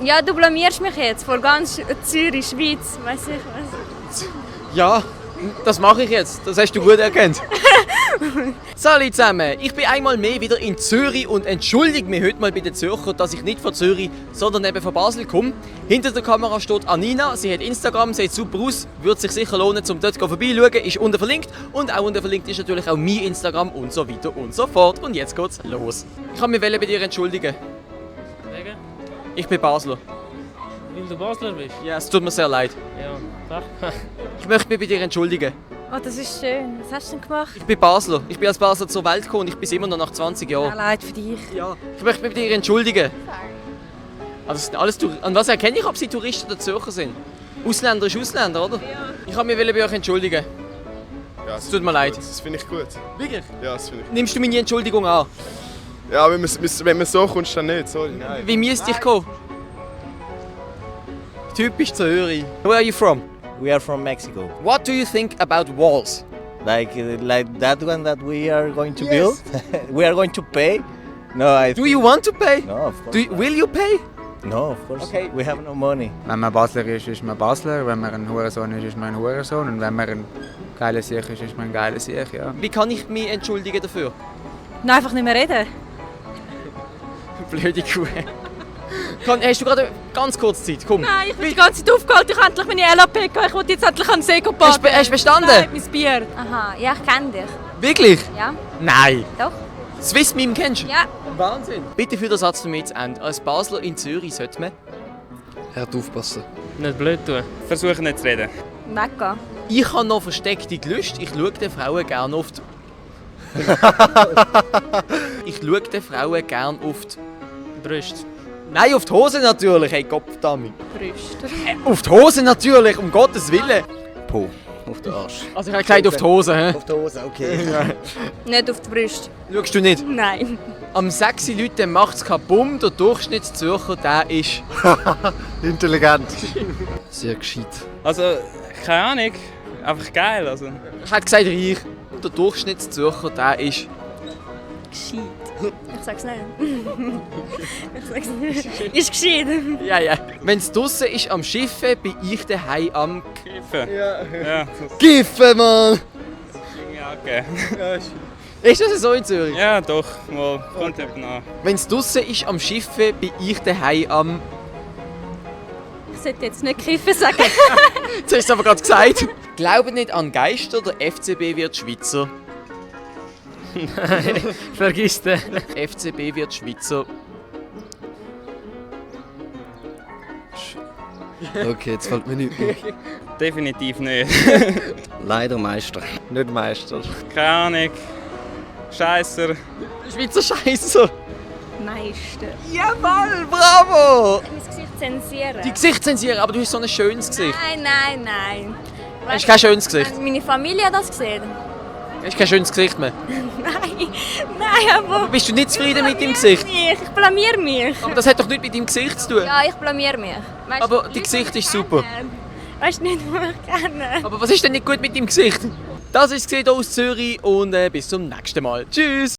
Ja, du blamierst mich jetzt vor ganz Zürich, Schweiz, weiss ich was. Ja, das mache ich jetzt. Das hast du gut erkannt. Salut zusammen, ich bin einmal mehr wieder in Zürich und entschuldige mich heute mal bei den Zürcher, dass ich nicht von Zürich, sondern eben von Basel komme. Hinter der Kamera steht Anina, sie hat Instagram, sieht super aus, würde sich sicher lohnen, um dort vorbeischauen, ist unten verlinkt. Und auch unten verlinkt ist natürlich auch mein Instagram und so weiter und so fort. Und jetzt geht's los. Ich kann mich bei dir entschuldigen. Wegen? Ich bin Basler. Weil du Basler bist? Ja, es tut mir sehr leid. Ja, doch. Ich möchte mich bei dir entschuldigen. Oh, das ist schön. Was hast du denn gemacht? Ich bin Basler. Ich bin als Basler zur Welt gekommen und ich bin es immer noch nach 20 Jahren. Ja, leid für dich. Ja. Ich möchte mich bei dir entschuldigen. Also, das sind alles An was erkenne ich, ob sie Touristen oder Zürcher sind? Ausländer ist Ausländer, oder? Ja. Ich kann mich bei euch entschuldigen. Ja, Es tut mir leid. Das finde ich gut. Wirklich? Ja, das finde ich. Nimmst du meine Entschuldigung an? Ja, wenn man so kommst, dann nicht. Sorry, nein. Wie müsste ich kommen? Typisch Zürich. Where are you from? We are from Mexico. What do you think about walls? Like that one that we are going to build. We are going to pay. No, Do you want to pay? No, of course. Will you pay? No, of course. Okay. We have no money. Wenn man Basler ist man Basler. Wenn man ein Hurensohn ist man ein Hurensohn. Und wenn man ein geiler Sieg ist man ein geiler Sieg, ja. Wie kann ich mich entschuldigen dafür? Nein, einfach nicht mehr reden. Blöde Kuh. Hast du gerade ganz kurz Zeit? Komm. Nein, ich bin die ganze Zeit aufgeholt. Ich endlich meine LAP gehabt. Ich wollte jetzt endlich an den See Hast du bestanden? Nein, mein Bier. Aha, ja, ich kenne dich. Wirklich? Ja, Nein. doch. Swiss Meme kennst du? Ja. Wahnsinn. Bitte für den Satz damit zu Ende. Als Basler in Zürich sollte man... Hört aufpassen. Nicht blöd tun. Versuche nicht zu reden. Weggehen. Ich habe noch versteckte Gelüste. Ich schaue den Frauen gerne auf die... Ich schaue den Frauen gerne auf die... Brust. Nein, auf die Hose natürlich, hey Gottverdammt. Brüste. Auf die Hose natürlich, um Gottes Willen. Po. Auf den Arsch. Also ich habe gesagt auf die Hose, hä? Auf die Hose, okay. Nicht auf die Brüste. Schaust du nicht? Nein. Am 6 Leuten macht es keinen Bumm, der Durchschnittszürcher, der ist... Intelligent. Sehr gescheit. Also, keine Ahnung. Einfach geil. Also. Ich hätte gesagt reich. Der Durchschnittszürcher, der ist... Gescheit. Ich sag's nicht. Ich sag's nicht. Ist gescheit. Ja, ja. Wenn es draussen ist am Schiffen, bin ich daheim am... Kiffen. Ja. Giffen, Mann! Ja, okay. Ist das so in Zürich? Ja, doch. Mal. Kommt eben an. Wenn es draussen ist am Schiffen, bin ich daheim am... Ich sollte jetzt nicht kiffen sagen. Jetzt hast du es aber gerade gesagt. Glaubt nicht an Geister, der FCB wird Schweizer. Vergiss den. FCB wird Schweizer. Okay, jetzt fällt mir nichts mehr. Definitiv nicht. Leider Meister. Nicht Meister. Keine Ahnung. Scheisser. Schweizer Scheisser. Meister. Jawohl, bravo! Mein Gesicht zensieren. Die Gesicht zensieren, aber du hast so ein schönes Gesicht. Nein. Hast du kein schönes Gesicht? Hat meine Familie das gesehen? Hast du kein schönes Gesicht mehr? Nein, aber... Bist du nicht zufrieden mit deinem Gesicht? Ich blamier mich. Aber das hat doch nichts mit deinem Gesicht zu tun. Ja, ich blamier mich. Weißt, Aber Leute, dein Gesicht die ist ich super. kenne. Weißt du nicht, wo ich kenne? Aber was ist denn nicht gut mit deinem Gesicht? Das war es hier aus Zürich und bis zum nächsten Mal. Tschüss!